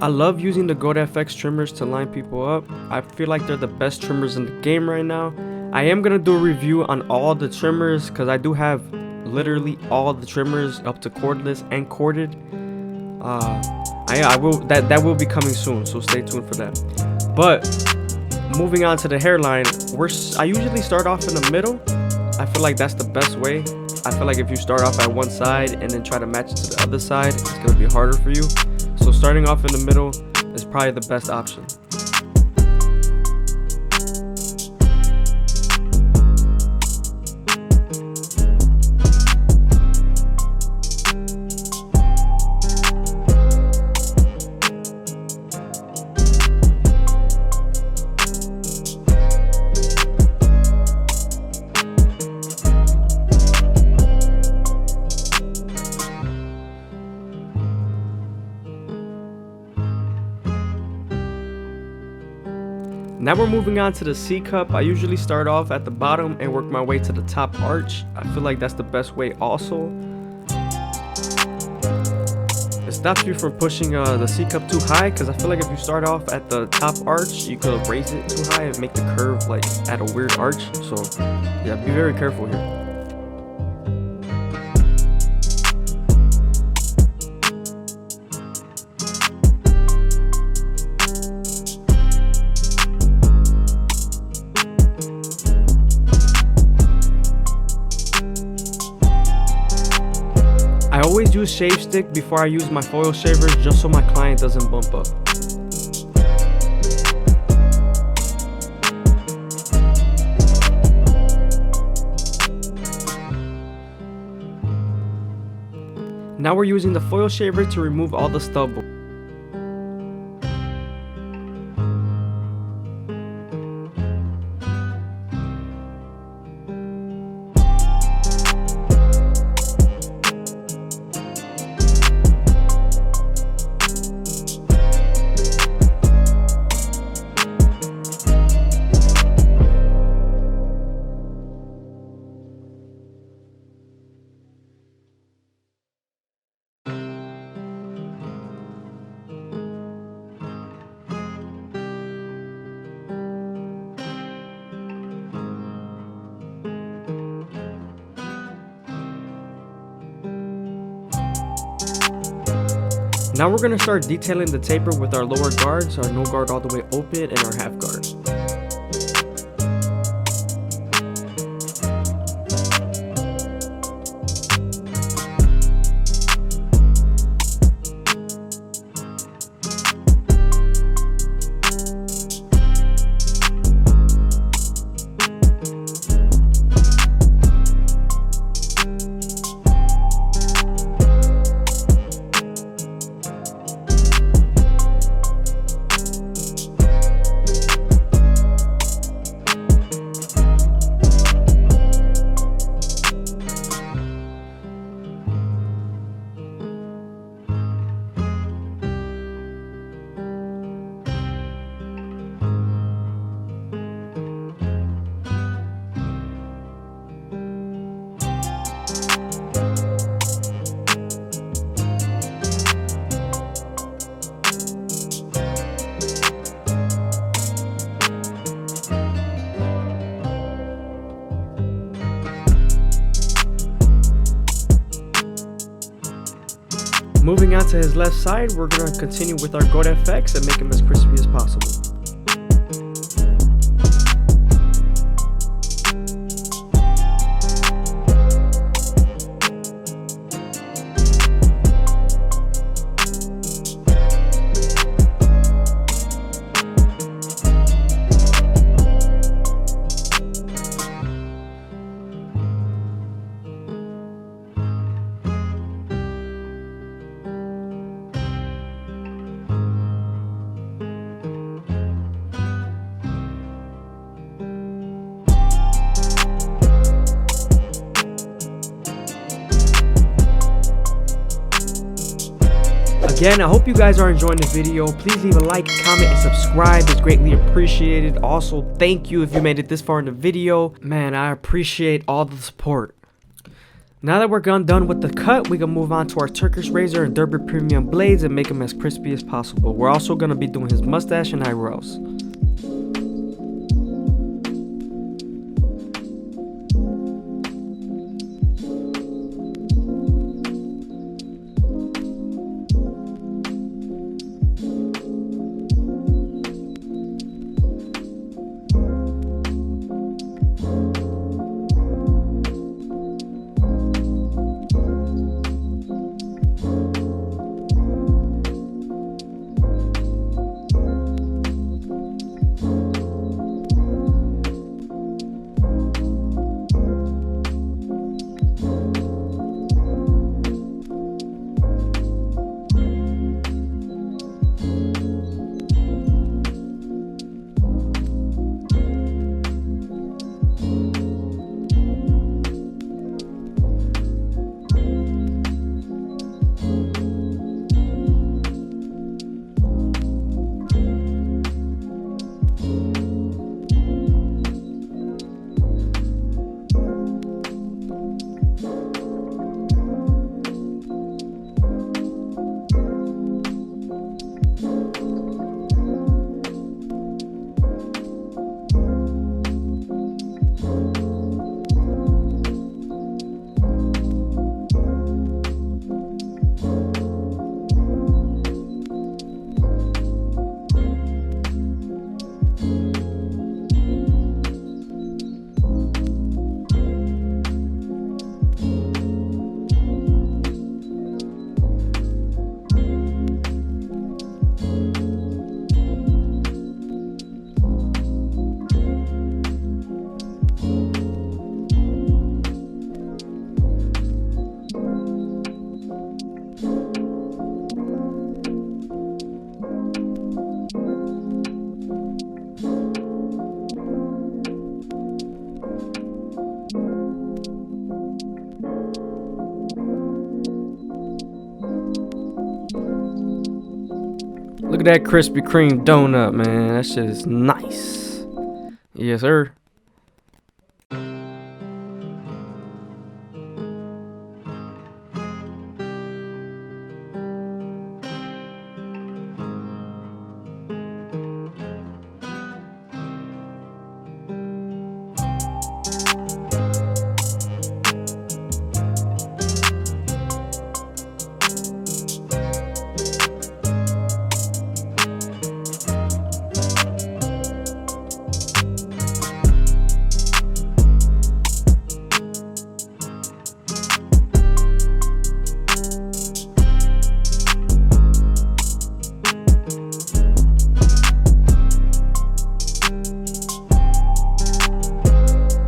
I love using the GoatFX trimmers to line people up. I feel like they're the best trimmers in the game right now. I am gonna do a review on all the trimmers because I do have literally all the trimmers up to cordless and corded. I will that will be coming soon, so stay tuned for that. But moving on to the hairline, I usually start off in the middle. I feel like that's the best way. I feel like if you start off at one side and then try to match it to the other side, it's gonna be harder for you. So starting off in the middle is probably the best option. Now we're moving on to the C cup. I usually start off at the bottom and work my way to the top arch. I feel like that's the best way also. It stops you from pushing the C cup too high, because I feel like if you start off at the top arch, you could raise it too high and make the curve like at a weird arch. So yeah, be very careful here. I always use shave stick before I use my foil shavers, just so my client doesn't bump up. Now we're using the foil shaver to remove all the stubble. Now we're going to start detailing the taper with our lower guards, our no guard all the way open, and our half guard. Moving on to his left side, we're going to continue with our GoatFX and make him as crispy as possible. Again, I hope you guys are enjoying the video. Please leave a like, comment, and subscribe. It's greatly appreciated. Also, thank you if you made it this far in the video. Man, I appreciate all the support. Now that we're done with the cut, we can move on to our Turkish razor and Derby premium blades and make them as crispy as possible. We're also going to be doing his mustache and eyebrows. Look at that Krispy Kreme donut, man. That shit is nice. Yes, sir.